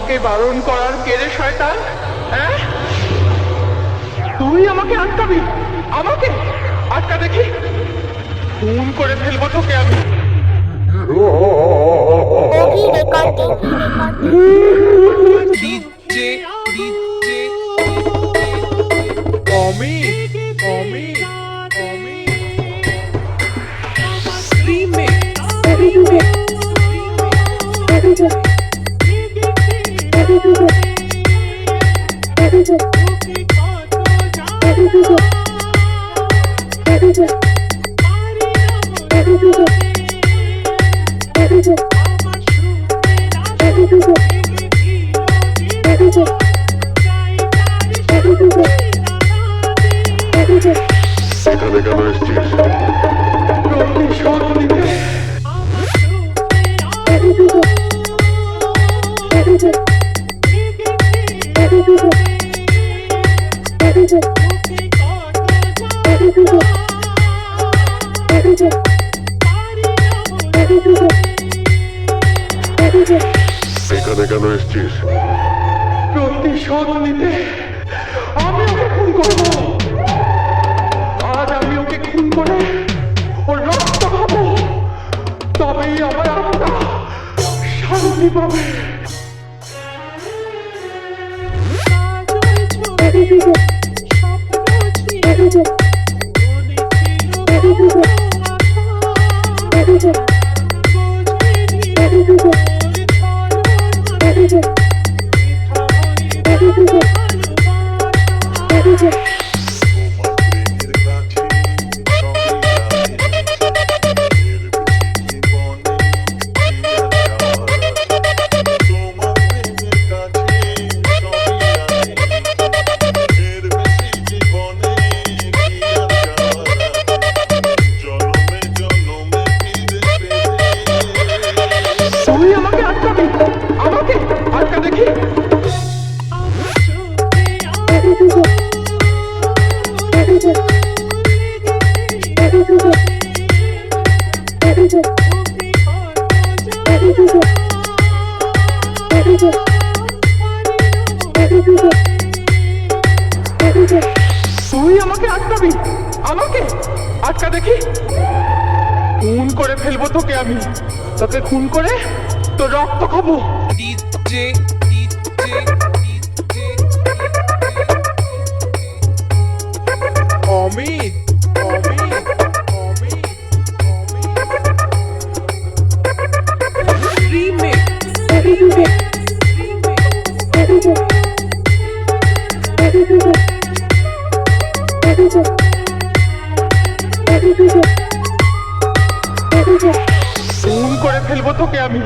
আমাকে বারণ করার কে রে শয়তান? হ্যাঁ, তুই আমাকে আটকাবি? আমাকে আটকা দেখি, খুন করে ফেলবো তোকে আমি। এখানে কেন এসছিস? প্রতিশোধ নিতে। এখানে কেন এসছিস? প্রতিশোধ নিতে। আমি ওকে খুন করবো। আজ আমি ওকে খুন করে ওর রক্ত খাবো, তবেই আমার আত্মা শান্তি পাবে। তুই আমাকে আটকাবি? আমাকে আটকা দেখি। তুই আমাকে আটকাবি? আমাকে আটকা দেখি, খুন করে ফেলবো তোকে আমি। তোকে খুন করে তোর রক্ত খাবো। অমিত, অমিত, অমিত, রিমেক, খুন করে ফেলবো তোকে আমি।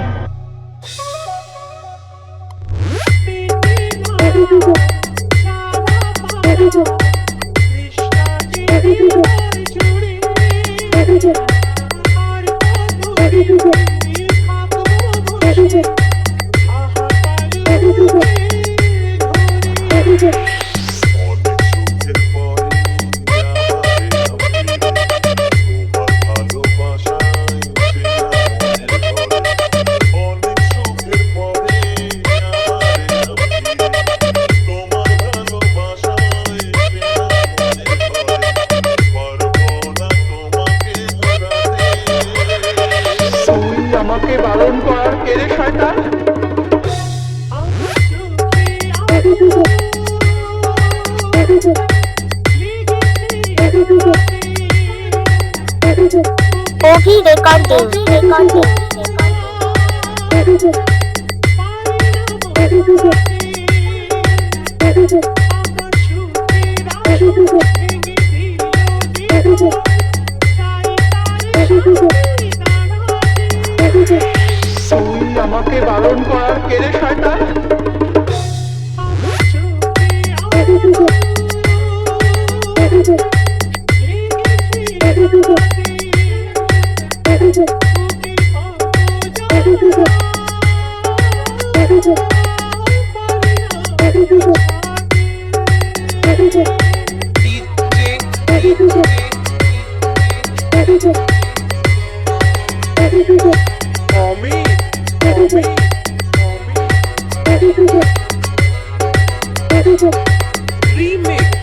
আমাকে বারণ করার কে রে শয়তান? ওভি রেকর্ডিং তুই আমাকে বারণ করার কে রে শয়তান? Remix.